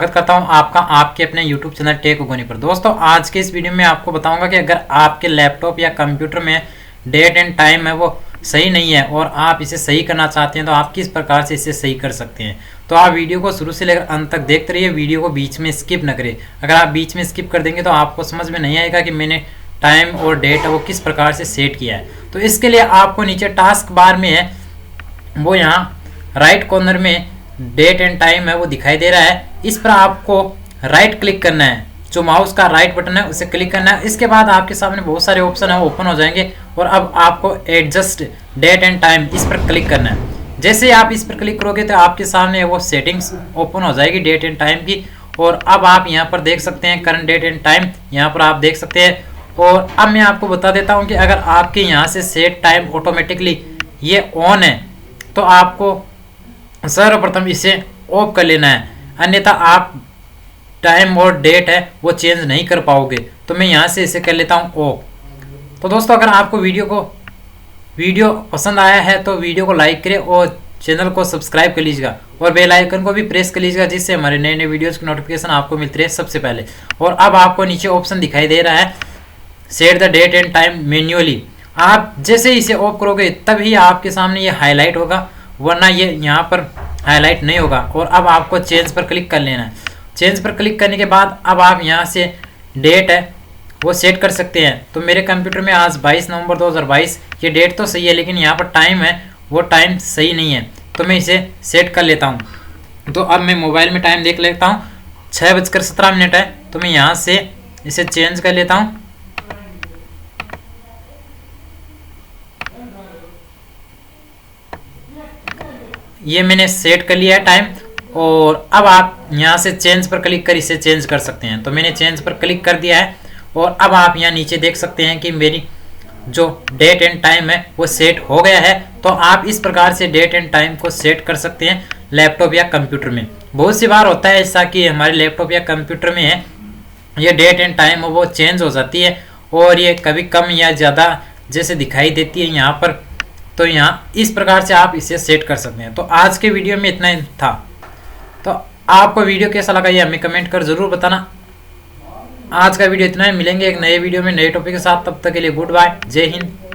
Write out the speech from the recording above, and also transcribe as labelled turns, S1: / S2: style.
S1: स्वागत करता हूं आपका आपके अपने YouTube चैनल टेक उगोनी पर। दोस्तों आज के इस वीडियो में आपको बताऊंगा कि अगर आपके लैपटॉप या कंप्यूटर में डेट एंड टाइम है वो सही नहीं है और आप इसे सही करना चाहते हैं तो आप किस प्रकार से इसे सही कर सकते हैं। तो आप वीडियो को शुरू से लेकर अंत तक देखते रहिए, वीडियो को बीच में स्किप न करें। अगर आप बीच में स्किप कर देंगे तो आपको समझ में नहीं आएगा कि मैंने टाइम और डेट है वो किस प्रकार से सेट किया है। तो इसके लिए आपको नीचे टास्क बार में है वो यहाँ राइट कॉर्नर में डेट एंड टाइम है वो दिखाई दे रहा है, इस पर आपको राइट क्लिक करना है। जो माउस का राइट बटन है उसे क्लिक करना है। इसके बाद आपके सामने बहुत सारे ऑप्शन है वो ओपन हो जाएंगे और अब आपको एडजस्ट डेट एंड टाइम इस पर क्लिक करना है। जैसे ही आप इस पर क्लिक करोगे तो आपके सामने वो सेटिंग्स ओपन हो जाएगी डेट एंड टाइम की। और अब आप यहाँ पर देख सकते हैं करंट डेट एंड टाइम, यहाँ पर आप देख सकते हैं। और अब मैं आपको बता देता हूँ कि अगर आपके यहाँ से सेट टाइम ऑटोमेटिकली ये ऑन है तो आपको सर्वप्रथम इसे ऑफ कर लेना है, अन्यथा आप टाइम और डेट है वो चेंज नहीं कर पाओगे। तो मैं यहाँ से इसे कर लेता हूँ ऑफ। तो दोस्तों अगर आपको वीडियो पसंद आया है तो वीडियो को लाइक करें और चैनल को सब्सक्राइब कर लीजिएगा और बेल आइकन को भी प्रेस कर लीजिएगा, जिससे हमारे नए नए वीडियोस की नोटिफिकेशन आपको मिलती रहे सबसे पहले। और अब आपको नीचे ऑप्शन दिखाई दे रहा है set the date and time manually. आप जैसे इसे ऑफ करोगे तभी आपके सामने ये हाईलाइट होगा, वरना ये यहाँ पर हाईलाइट नहीं होगा। और अब आपको चेंज पर क्लिक कर लेना है। चेंज पर क्लिक करने के बाद अब आप यहाँ से डेट है वो सेट कर सकते हैं। तो मेरे कंप्यूटर में आज 22 नवंबर 2022 ये डेट तो सही है, लेकिन यहाँ पर टाइम है वो टाइम सही नहीं है, तो मैं इसे सेट कर लेता हूँ। तो अब मैं मोबाइल में टाइम देख लेता हूँ, 6:17 है। तो मैं यहाँ से इसे चेंज कर लेता हूँ। ये मैंने सेट कर लिया है टाइम। और अब आप यहाँ से चेंज पर क्लिक कर इसे चेंज कर सकते हैं। तो मैंने चेंज पर क्लिक कर दिया है और अब आप यहाँ नीचे देख सकते हैं कि मेरी जो डेट एंड टाइम है वो सेट हो गया है। तो आप इस प्रकार से डेट एंड टाइम को सेट कर सकते हैं लैपटॉप या कंप्यूटर में। बहुत सी बार होता है ऐसा कि हमारे लैपटॉप या कंप्यूटर में है ये डेट एंड टाइम वो चेंज हो जाती है और ये कभी कम या ज़्यादा जैसे दिखाई देती है यहाँ पर। तो यहाँ इस प्रकार से आप इसे सेट कर सकते हैं। तो आज के वीडियो में इतना ही था। तो आपको वीडियो कैसा लगा ये हमें कमेंट कर ज़रूर बताना। आज का वीडियो इतना ही, मिलेंगे एक नए वीडियो में नए टॉपिक के साथ। तब तक के लिए गुड बाय, जय हिंद।